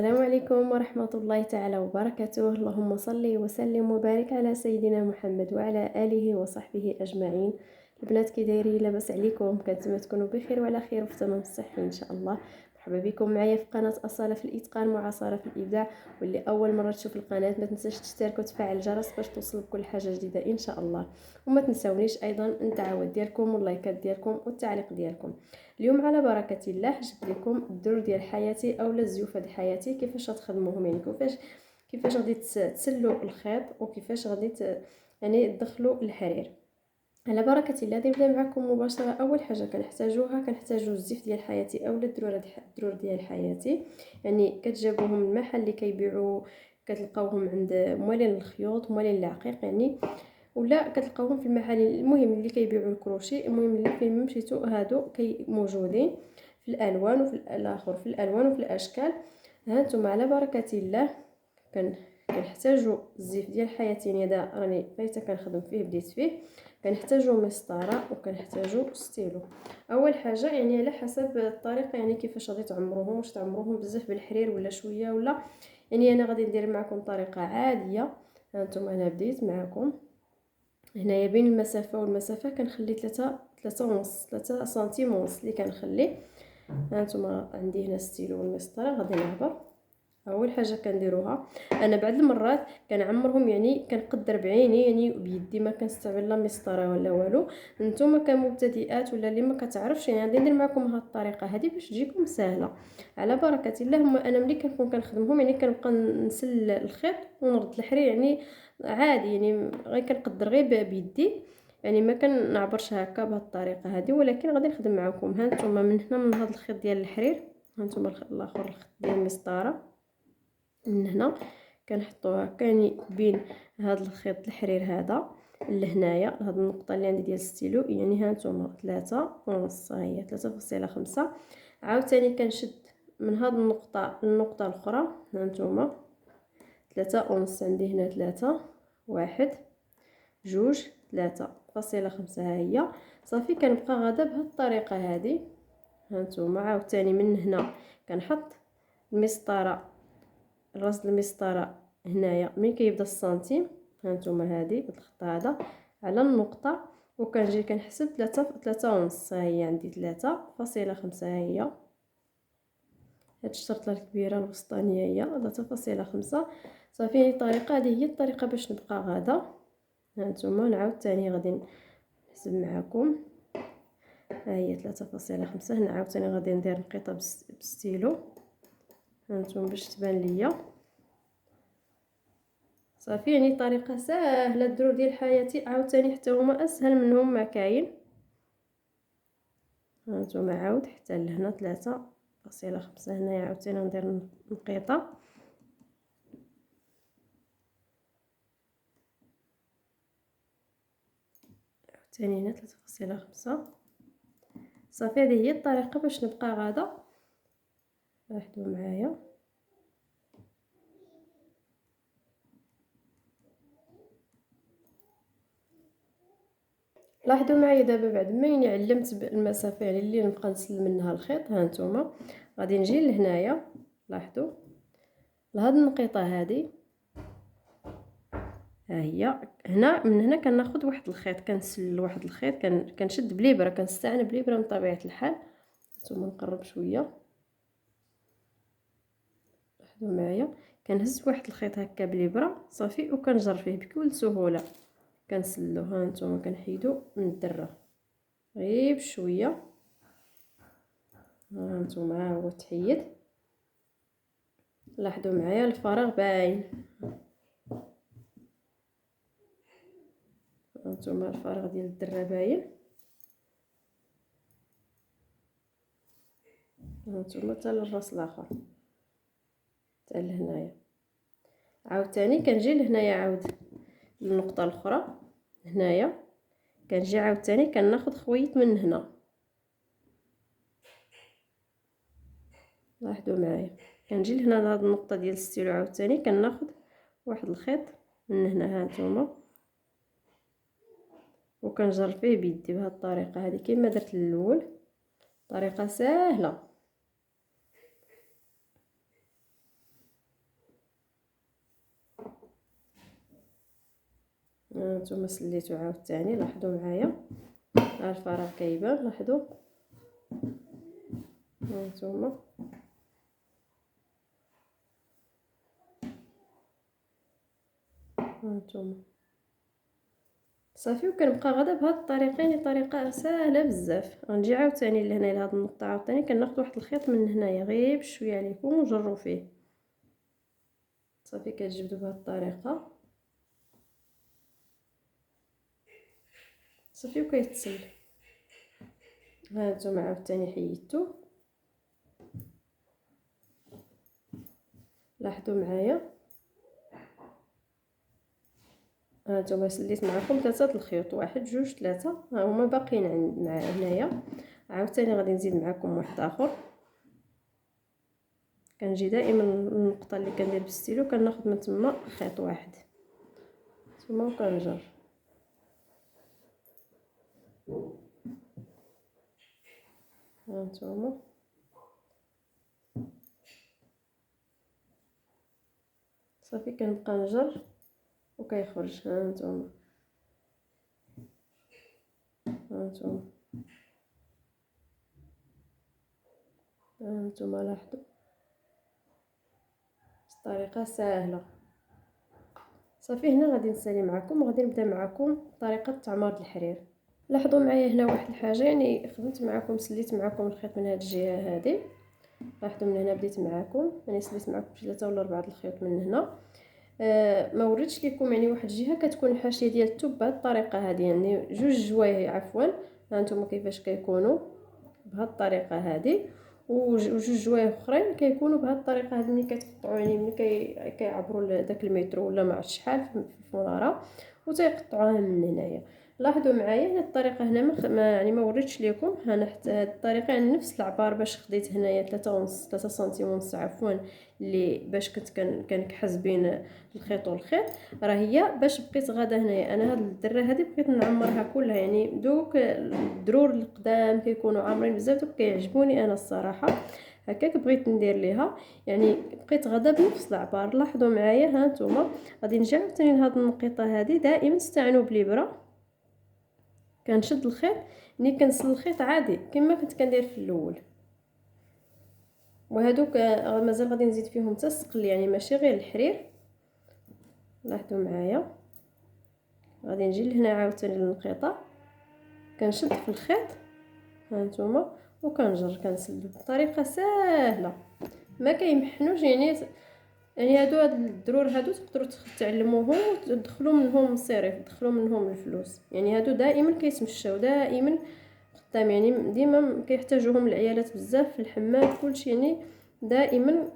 السلام عليكم ورحمة الله تعالى وبركاته. اللهم صل وسلم وبارك على سيدنا محمد وعلى آله وصحبه أجمعين. البنات كي دايرين؟ لاباس عليكم؟ كنتمنى تكونوا بخير وعلى خير وفي تمام الصحة إن شاء الله. مرحبا بكم معايا في قناة أصالة في الإتقان، معاصرة في الإبداع. واللي أول مرة تشوف القناة ما تنساش تشترك وتفعل الجرس باش توصل بكل حاجة جديدة إن شاء الله. وما تنساونيش أيضا الدعوات ديالكم واللايكات ديالكم والتعليق ديالكم. اليوم على بركة الله جبت لكم الدرر ديال حياتي اولا الزيوفه ديال حياتي، كيفاش تخدموهم، يعني كيفاش غادي تسلوا الخيط وكيفاش غادي يعني تدخلوا الحرير. على بركه الله نبدا معكم مباشره. اول حاجه كنحتاجوا الزيف ديال حياتي اولا الدرور ديال حياتي، يعني كتجابوهم من المحل اللي كيبيعوا، كتلقاوهم عند موالين الخيوط موالين العقيق يعني، ولا كتلقاوهم في المحل المهم اللي كيبيعوا الكروشي. المهم اللي فين مشيتوا هادو موجودين في الالوان وفي الاخر في الالوان وفي الاشكال. ها انتم على بركه الله كنحتاجوا الزيف ديال حياتي. يعني هذا راني فايته كنخدم فيه، بديت فيه. كنحتاجوا مسطره وكنحتاجوا ستيلو. اول حاجه يعني على حسب الطريقه، يعني كيفاش غادي تعمروهم، واش تعمروهم بزاف بالحرير ولا شويه ولا. يعني انا غادي ندير معكم طريقه عاديه. ها انتم انا بديت معكم هنايا بين المسافه والمسافه كنخلي 3 سنتيم ونص اللي كنخليه. هانتوما عندي هنا ستيلو والمسطره غادي نعبر. اول حاجه كنديروها انا بعد المرات كنعمرهم، يعني كنقدر بعيني يعني بيدي، ما كنستعمل لا مسطره ولا والو. نتوما كمبتدئات ولا اللي ما كتعرفش، يعني غادي ندير معكم هاد الطريقه هذه باش تجيكم سهله على بركه الله. انا ملي كنكون كنخدمهم يعني كنبقى نسل الخيط ونرد الحرير يعني عادي، يعني غير كنقدر غير بيدي، يعني ما كنعبرش هكا بهاد الطريقه هذه. ولكن غادي نخدم معكم. ها نتوما من هنا من هاد الخيط ديال الحرير، ها نتوما الاخر الخيط ديال المسطره من هنا كنحطوها هكا، يعني بين هاد الخيط الحرير هذا لهنايا هاد النقطه اللي عندي ديال الستيلو. يعني ها نتوما 3.5، هي 3.5. عاوتاني كنشد من هاد النقطه الاخرى. ها نتوما 3.5 عندي هنا 3، 1، 2، 3.5. ها هي صافي. كنبقى غادا بهاد الطريقه هذه. ها نتوما عاوتاني من هنا كنحط المسطره، راس المسطره هنايا من كيبدا السنتيم. ها نتوما هذه الخط هذا على النقطه، وكنجي كنحسب 3.5. ها هي عندي 3.5. ها هي هاد الشرطه الكبيره الوسطانيه هي 3.5 صافي. الطريقه هذه هي الطريقه باش نبقى غادا. ها نتوما نعاود تاني غادي نحسب معكم. ها هي 3.5. هنا عاوتاني غادي ندير نقيطه بالستيلو. هانتوما باش تبان ليا صافي. يعني طريقه سهله. الدرور ديال حياتي عاوتاني حتى هما اسهل منهم ما كاين. هانتوما عاود حتى لهنا 3.5. هنايا عاوتاني ندير نقيطه. عاوتاني هنا 3.5 صافي. هذه هي الطريقه باش نبقى غادا. لاحظوا معايا. لاحظوا معايا دابا بعد ما يعني علمت المسافه يعني اللي نبقى نسلم منها الخيط. ها نتوما غادي نجي لهنايا. لاحظوا لهاد النقيطه هذه، ها هي هنا من هنا كناخذ واحد الخيط، كنسل واحد الخيط، كنشد بليبره، كنستعن بليبره من طبيعه الحال. نتوما نقرب شويه. لاحظوا معايا كنهز واحد الخيط هكا بليبره صافي، وكنجر فيه بكل سهوله. كنسلو. ها نتوما كنحيدو من الدره غير بشويه. ها نتوما ها هو تحيد. لاحظوا معايا الفراغ باين. هانتوما الفراغ ديال الدره باين. هانتوما حتى للراس الاخر حتى لهنايا. عاوتاني كنجي لهنايا عاود النقطه الاخرى هنايا، كنجي عاوتاني كناخذ خويط من هنا. لاحظوا معايا كنجي لهنا لهاد النقطه ديال الستيلو، عاوتاني كناخذ واحد الخيط من هنا. هانتوما وكنجر فيه بيدي بهاد الطريقه هذه كما درت الاول. طريقه سهله. هانتوما سليتو عاوتاني، لاحظوا معايا الفراغ كيبان، لاحظوا هانتوما هانتوما صافي. وكنبقى غادا بهاد الطريقه، يعني طريقه ساهله بزاف. غنجي عاوتاني لهنا لهاد النقطه، عاوتاني كناخذ واحد الخيط من هنايا غير بشويه عليكم ونجروا فيه صافي. كتجبدوا بهاد الطريقه صافي وكيتسل. هانتوما عاوتاني حيدتو، لاحظوا معايا هانتوما سليت معكم 3 الخيوط، 1 2 3 ها هما باقيين مع هنايا. عاوتاني غادي نزيد معكم واحد اخر. كنجي دائما النقطه اللي كندير بالستيلو كناخذ من تما خيط واحد ثم وكنجر. هانتوما صافي كنبقى نجر وكيخرج. هانتوما هانتوما هانتوما لاحظوا الطريقه ساهله صافي. هنا غادي نسالي معكم وغادي نبدا معكم طريقه تعمار الحرير. لاحظوا معايا هنا واحد الحاجه، يعني خدمت معكم سليت معكم الخيط من هذه الجهه هذه. لاحظوا من هنا بديت معكم، يعني سليت معكم 3 ولا 4 الخيط من هنا. ما وريتش لكم يعني واحد الجهه كتكون الحاشيه ديال الثوب بهذه الطريقه هذه، يعني جوج جوايه عفوا. هانتوما كيفاش كيكونوا بهذه الطريقه هذه، وجوج جوايه اخرين كيكونوا بهذه الطريقه هذه. ملي كتقطعوا يعني ملي كيعبروا داك المترو ولا ما عرفت شحال في الفوناره وتيقطعوها من هنايا. لاحظوا معايا هاد الطريقه هنا يعني ما وريتش لكم. انا حتى هاد الطريقه يعني نفس العبار باش خديت هنايا 3 ونص 3 سنتيم ونص عفوا، اللي باش كنت كنكحز بين الخيط والخيط. راه هي باش بقيت غادا هنايا انا هاد الدره هذه بقيت نعمرها كلها، يعني دوك الدرور القدام كيكونوا عامرين بزاف دوك كيعجبوني انا الصراحه. هكاك بغيت ندير ليها، يعني بقيت غادا بنفس العبار. لاحظوا معايا ها نتوما غادي نجي عاوتاني لهاد النقيطه هذه. دائما استعنوا بالابره، كنشد الخيط ملي كنسل الخيط عادي كما كنت كندير في الاول. وهادوك مازال غادي نزيد فيهم حتى السقل، يعني ماشي غير الحرير. لاحظوا معايا غادي نجي لهنا عاوتاني للنقيطه كنشد في الخيط هانتوما وكنجر كنسلو بطريقه ساهله ما كيمحنوش. يعني هادو هاد الدرور هادو تقدروا تعلموهم وتدخلوا منهم مصاريف، تدخلوا منهم الفلوس. يعني هادو دائما كيتمشاو دائما قدام، يعني ديما كيحتاجوهم العيالات بزاف في الحمام كلشي، يعني دائما